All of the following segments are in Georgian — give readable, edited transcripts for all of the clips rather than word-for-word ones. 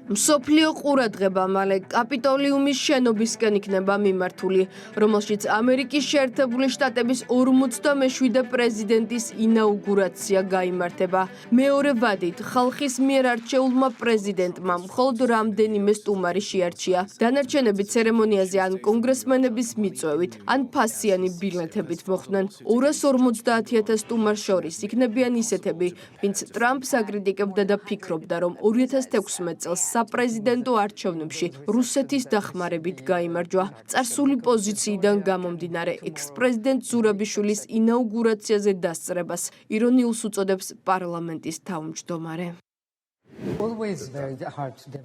მსოფლიო ყურადღება მალე კაპიტოლიუმის შენობისკენ იქნება მიმართული, რომელშიც ამერიკის შეერთებული შტატების 47-მე პრეზიდენტის ინაუგურაცია გაიმართება. მეორე ვადით ხალხის მიერ არჩეულმა პრეზიდენტმა მხოლოდ რამდენიმე სტუმარი შეარჩია. დანარჩენები ცერემონიაზე ან კონგრესმენების მიწვევით, ან ფასიანი ბილეთებით მოხვდნენ. 250,000 სტუმარს შორის იქნებიან ისეთები, ვინც ტრამპს აკრიტიკებდა და ფიქრობდა, რომ 2016 წელს საპრეზიდენტო არჩევნებში რუსეთის დახმარებით გაიმარჯვა. წარსული პოზიციიდან გამომდინარე, ექს-პრეზიდენტ ზურაბიშვილის ინაუგურაციაზე დასწრებას ირონიულს უწოდებს პარლამენტის თავმჯდომარე.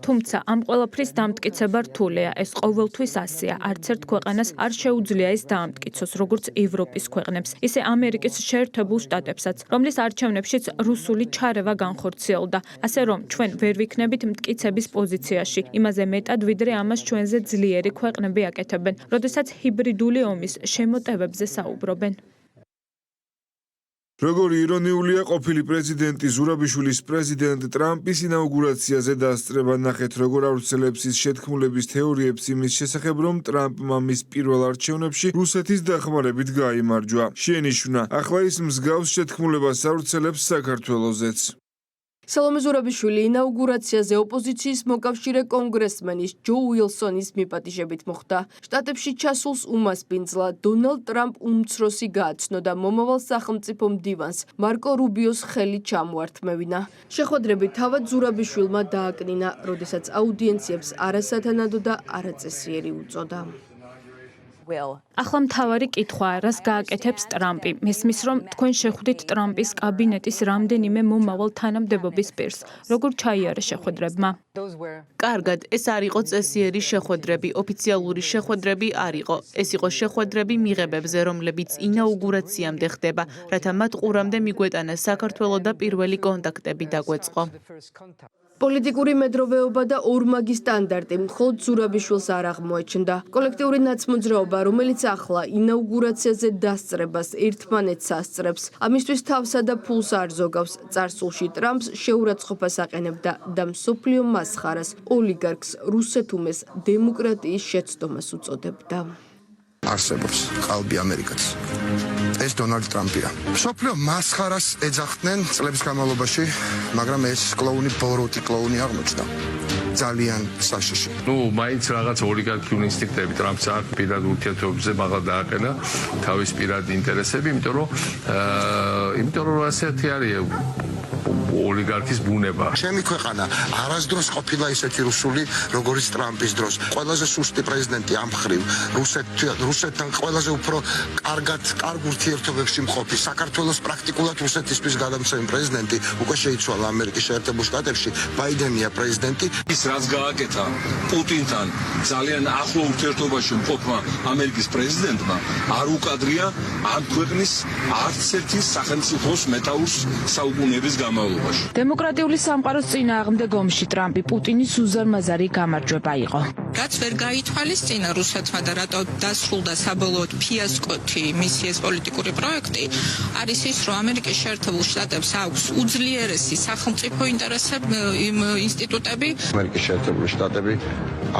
თუმცა ამ ყველაფრის დამტკიცება რთულია, ეს ყოველთვის ასეა, არც ერთ ქვეყანას არ შეუძლია ეს დაამტკიცოს, როგორც ევროპის ქვეყნებს, ისე ამერიკის შეერთებულ შტატებსაც, რომლის არჩევნებშიც რუსული ჩარევა განხორციელდა, ასე რომ ჩვენ ვერ ვიქნებით მტკიცების პოზიციაში, იმაზე მეტად ვიდრე ამას ჩვენზე ძლიერი ქვეყნები აკეთებენ, როდესაც ჰიბრიდული ომის შემოტევებზე საუბრობენ. როგორი ირონიულია ყოფილი პრეზიდენტი ზურაბიშვილის პრეზიდენტ ტრამპის ინაუგურაციაზე დასწრება ნახეთ, როგორ ავრცელებს ის შეთქმულების თეორიებს იმის შესახებ, რომ ტრამპმა მის პირველ არჩევნებში რუსეთის დახმარებით გაიმარჯვა. შეენიშნა, ახლა ის მსგავს შეთქმულებას ავრცელებს საქართველოსაც. სალომე ზურაბიშვილი ინაუგურაციაზე ოპოზიციის მოკავშირე კონგრესმენის ჯო უილსონის მიპატიჟებით მოხვდა. შტატებში ჩასულს უმასპინძლა დონალდ ტრამპ უმცროსი გააცნო და მომავალ სახელმწიფო მდივანს მარკო რუბიოს ხელი ჩამოართმევინა. შეხვედრები თავად ზურაბიშვილმა დააკნინა, როდესაც აუდიენციებს არასათანადო და არაწესიერი უწოდა. ახლა მთავარი კითხვაა, რას გააკეთებს ტრამპი. მესმის, რომ თქვენ შეხვდით ტრამპის კაბინეტის რამდენიმე მომავალ თანამდებობის პირს. როგორ ჩაიარა შეხვედრებმა? კარგად, ეს არ იყო წესიერი შეხვედრები, ოფიციალური შეხვედრები არ იყო. ეს იყო შეხვედრები მიღებებზე, რომლებიც ინაუგურაციამდე ხდება, რათა მათ ყურამდე მიგვეტანეს საქართველო და პირველი კონტაქტები დაგვეწყო. პოლიტიკური მედროვეობა და ორმაგი სტანდარტი მხოლოდ ზურაბიშვილს არ აღმოაჩნდა. კოლექტიური ნაცმოძრაობა, რომელიც ახლა ინაუგურაციაზე დასწრებას ერთმანეთს ასწრებს, ამისთვის თავსა და ფულს არ ზოგავს. წარსულში ტრამპს შეურაცხყოფას აყენებდა და მსოფლიო მასხარას ოლიგარქს რუსეთუმეს დემოკრატიის შეცდომას უწოდებდა. არსებობს ყალბი ამერიკაც. ეს დონალდ ტრამპია. მსოფლიო მასხარას ეძახდნენ წლების განმავლობაში, მაგრამ ეს კლოუნი ბოროტი კლოუნი აღმოჩნდა. ძალიან საშიში. მაინც რაღაც ოლიგარქიული ინსტინქტები ტრამპს არ პირად ურთიერთობებზე მაღლა დააყენა თავის პირად ინტერესები, იმიტომ რომ ასეთი არის ოლიგარქის ბუნება. ჩემი ქვეყანა არასდროს ყოფილა ისეთი რუსული, როგორც ტრამპის დროს. ყველაზე სუსტი პრეზიდენტი ამ მხრივ, რუსეთთან ყველაზე უფრო კარგ ურთიერთობებში მყოფი, საქართველოს პრაქტიკულად რუსეთისთვის გადამცემი პრეზიდენტი უკვე შეიცვალა ამერიკის შეერთებულ შტატებში, ბაიდენია პრეზიდენტი. ის რაც გააკეთა პუტინთან ძალიან ახლო ურთიერთობაში მყოფმა ამერიკის პრეზიდენტმა არ უკადრია ამ ქვეყნის არც ერთის სახელმწიფოს მეტაურს საუკუნეების განმავლობაში. დემოკრატიული სამყაროს წინააღმდეგ ომში ტრამპი პუტინის უზარმაზარი გამარჯვება იყო. რაც ვერ გაითვალისწინა რუსეთმა და რატო დასრულდა საბოლოოდ ფიასკოთი მისი ეს პოლიტიკური პროექტი, არის ის, რომ ამერიკის შეერთებულ შტატებს აქვს უძლიერესი სახელმწიფო ინსტიტუტები. ამერიკის შეერთებული შტატები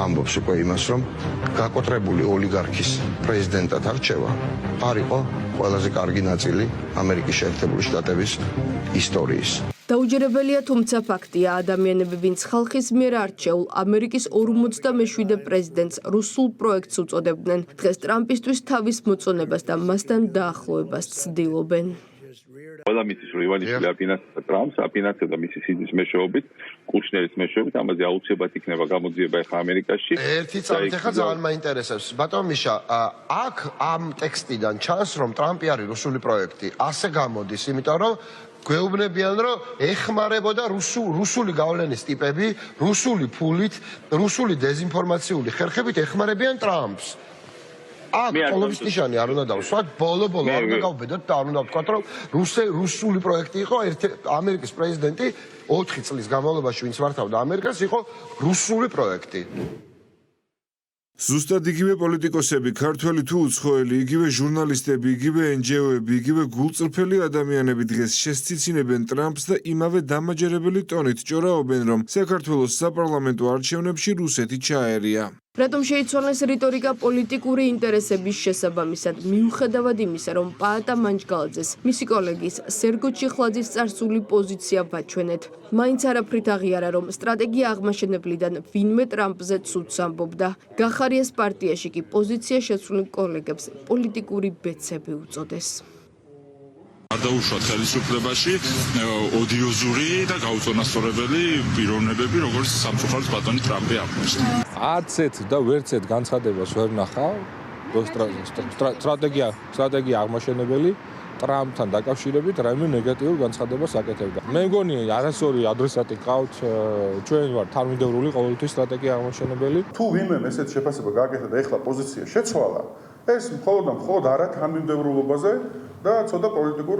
ამბობს უკვე იმას, რომ გაკოტრებული ოლიგარქის პრეზიდენტად არჩევა არ იყო ყველაზე კარგი ნაწილი ამერიკის შეერთებული შტატების ისტორიის. დაუჯერებელია, თუმცა ფაქტია, ადამიანები, ვინც ხალხის მიერ არჩეულ ამერიკის 47-მე პრეზიდენტს რუსულ პროექტს უწოდებდნენ, დღეს ტრამპისთვის თავის მოწონებას და მასთან დაახლოებას ცდილობენ. ყველა მისის რივალიშვილი აფინანსებდა ტრამპს, აფინანსებდა მისი სიძის მეშვეობით, კუშნერის მეშვეობით, ამაზე აუცილებლად იქნება გამოძიება ახლა ამერიკაში. ერთი წამით ახლა ძალიან მაინტერესებს. ბატონ მიშა, აქ ამ ტექსტიდან ჩანს, რომ ტრამპი არის რუსული პროექტი. ასე გამოდის, იმიტომ რომ გვეუბნებიან, რომ ეხმარებოდა რუსული გავლენის ტიპები, რუსული ფულით, რუსული დეზინფორმაციული ხერხებით ეხმარებიან ტრამპს. აქ ყოველთვის ნიშანი არ უნდა დავსვათ, ბოლო არ უნდა გავბედოთ და არ უნდა ვთქვათ, რომ რუსული პროექტი იყო, ამერიკის პრეზიდენტი 4 წლის განმავლობაში, ვინც მართავდა ამერიკას, იყო რუსული პროექტი. ზუსტად იგივე პოლიტიკოსები, ქართველი თუ უცხოელი, იგივე ჟურნალისტები, იგივე NGO-ები, იგივე გულწრფელი ადამიანები დღეს შესციცინებენ ტრამპს და იმავე დამაჯერებელი ტონით ჭორაობენ, რომ საქართველოს საპარლამენტო არჩევნებში რუსეთი ჩაერია. რატომ შეიცვალეს რიტორიკა პოლიტიკური ინტერესების შესაბამისად, მიუხედავად იმისა, რომ პაატა მანჯგალაძეს მისი კოლეგის სერგო ჩიხლაძის წარსული პოზიცია ვაჩვენეთ. მაინც არაფრით აღიარა, რომ სტრატეგია აღმაშენებლიდან ვინმე ტრამპზე ცუდს ამბობდა. გახარიას პარტიაში კი პოზიცია შეცვლილ კოლეგებს პოლიტიკური ბეცები უწოდეს. Არდაუშვათ ხელისუფლებაში ოდიოზური და გაუწონასწორებელი პიროვნებები, როგორც სამწუხაროდ ბატონი ტრამპი აქვს. არცეთ და ვერცეთ განცხადებას ვერ ნახავ. სტრატეგია აღმაშენებელი ტრამპთან დაკავშირებით რაიმე ნეგატიურ განცხადებას აკეთებდა. მე მგონი არასორი ადრესატი ყავთ, ჩვენ ვართ თანმიმდევრული ყოველთვის სტრატეგია აღმაშენებელი. თუ ვინმე ესეთ შეფასება გააკეთა და ეხლა პოზიცია შეცვალა, ეს მხოლოდ არა თანმიმდევრულობაზე და ცოტა პოლიტიკურ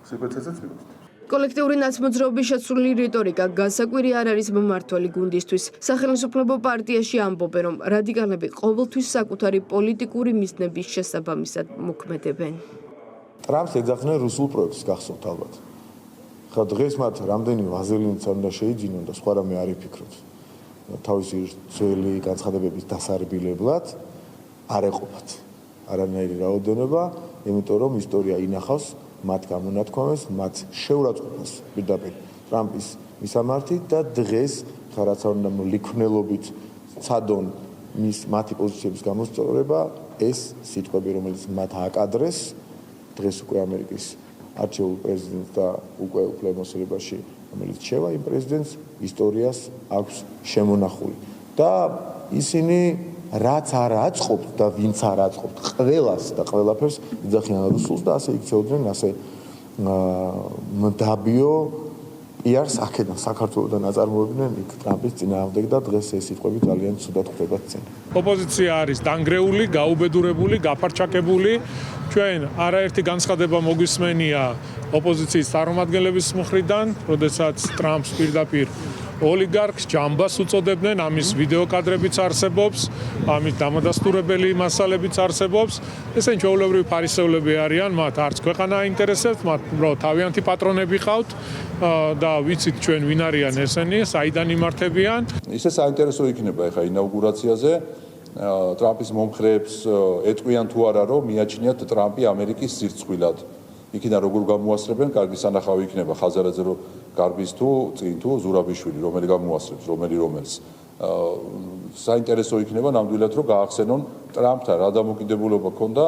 სიბეცესაც მივხვდით. კოლექტიური ნაცმოძრაობის შეცვლილი რიტორიკა გასაკვირი არ არის მმართველი გუნდისთვის. სახელმწიფო პარტიაში ამბობენ, რომ რადიკალები ყოველთვის საკუთარი პოლიტიკური მიზნების შესაბამისად მოქმედებენ. ტრამპს ეძახდნენ რუსულ პროექტს გახსოვთ ალბათ. ხა დღეს მათ რამდენი ვაზელინიც უნდა შეიძინონ და სხვა რამე არ იფიქროთ. თავისი ძველი განცხადებების დასარბილებლად არ ეყოფათ არანაირი რაოდენობა, იმიტომ რომ ისტორია ინახავს მათ გამონათქვამეს, მათ შეურაცხყოფას პირდაპირ ტრამპის მისამართით და დღეს რაც უნდა ლიქვნელობით ცადონ მათი პოზიციების გამოსწორება, ეს სიტყვები, რომელიც მათ აკადრეს დღეს უკვე ამერიკის არჩეულ პრეზიდენტს და უკვე უფლებამოსილებაში, რომელიც შევა იმ პრეზიდენტს, ისტორიას აქვს შემონახული. და ისინი რაც არ აწყობთ და ვინც არ აწყობთ, ყველას და ყველაფერს იძახიან რუსულს და ასე იქცეოდნენ ასე მდაბიო პიარს აქედან საქართველოდან აწარმოებდნენ იქ ტრამპის წინააღმდეგ და დღეს ეს სიტყვები ძალიან ცუდად ხვდება წინ. ოპოზიცია არის დანგრეული, გაუბედურებული, გაფარჩაკებული. ჩვენ არაერთი განცხადება მოგვისმენია ოპოზიციის წარმომადგენლების მხრიდან, როდესაც ტრამპს პირდაპირ ოლიგარქს ჯამბას უწოდებდნენ, ამის ვიდეო კადრებიც არსებობს, ამის დამადასტურებელი მასალებიც არსებობს. ესენი ჩვეულებრივი ფარისევლები არიან, მათ არც ქვეყანა აინტერესებს, მათ უბრალოდ თავიანთი პატრონები ყავთ და ვიცით ჩვენ ვინ არიან ესენი, საიდან იმართებიან. ისე საინტერესო იქნება ეხა ინაუგურაციაზე. ტრამპის მომხრეებს ეტყვიან თუ არა, რომ მიაჩნიათ ტრამპი ამერიკის სირცხვილად. იქიდან როგორ გამოასწრებენ, კარგი სანახავი იქნება ხაზარაძე რომ გარბის თუ წინ თუ ზურაბიშვილი, რომელი გამოასწრებს, რომელს. საინტერესო იქნება ნამდვილად რომ გაახსენონ ტრამპთან რა დამოკიდებულება ჰქონდა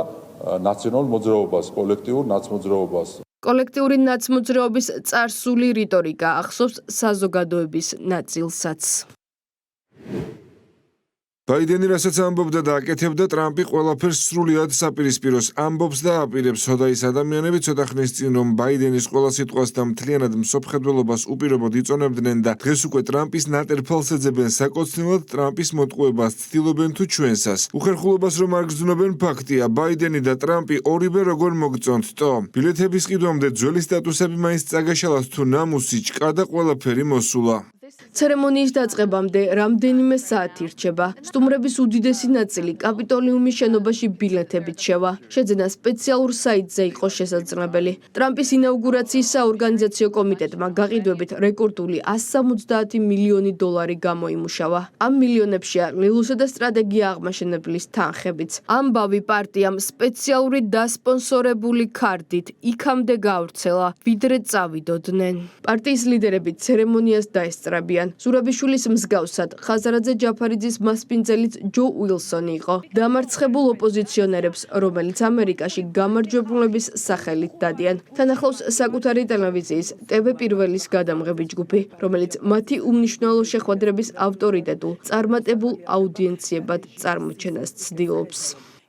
ნაციონალურ მოძრაობას, კოლექტიურ ნაცმოძრაობას. კოლექტიური ნაცმოძრაობის წარსული რიტორიკა ახსოვს საზოგადოების ნაწილსაც. ბაიდენი რასაც ამბობდა და აკეთებდა, ტრამპი ყველაფერს სრულად საპირისპიროს ამბობს და აპირებს. ცოტა ის ადამიანები ცოტა ხნის წინ რომ ბაიდენის ყველა სიტყვას და მთლიანად მსოფლმხედველობას უპირობოდ იწონებდნენ და დღეს უკვე ტრამპის ნატერფალს ეძებენ საკოცნილად, ტრამპის მოტყუებას ცდილობენ თუ ჩვენსას. უხერხულობას რომ არ გრძნობენ ფაქტია, ბაიდენი და ტრამპი ორივე როგორ მოგწონთო. ბილეთების ყიდვამდე ძველი სტატუსები მაინც წაგაშალათ თუ ნამუსი, ჭკა და ყველაფერი მოსულა. ცერემონიის დაწყებამდე რამდენიმე საათი რჩება. სტუმრების უდიდესი ნაწილი კაპიტოლიუმის შენობაში ბილეთებით შევა. შეძენა სპეციალურ საიტზე იყო შესაძლებელი. ტრამპის ინაუგურაციის საორგანიზაციო კომიტეტმა გაყიდვებით რეკორდული 170 მილიონი დოლარი გამოიმუშავა. ამ მილიონებშია ლილუსა და სტრატეგია აღმაშენებლის თანხებიც. ამბავი პარტიამ სპეციალური დასპონსორებული ქარდით იქამდე გავრცელა, ვიდრე წავიდოდნენ. პარტიის ლიდერები ცერემონიას დაესწრებიან. ზურაბიშვილის მსგავსად ხაზარაძე ჯაფარიძის მასპინძელიც ჯო უილსონი იყო. დამარცხებულ ოპოზიციონერებს, რომელიც ამერიკაში გამარჯვებულების სახელით დადიან. თან ახლავს საკუთარი ტელევიზიის TV პირველის გადამღები ჯგუფი, რომელიც მათი უმნიშვნელო შეხვედრების ავტორიტეტულ წარმატებულ აუდიენციებად წარმოჩენას ცდილობს.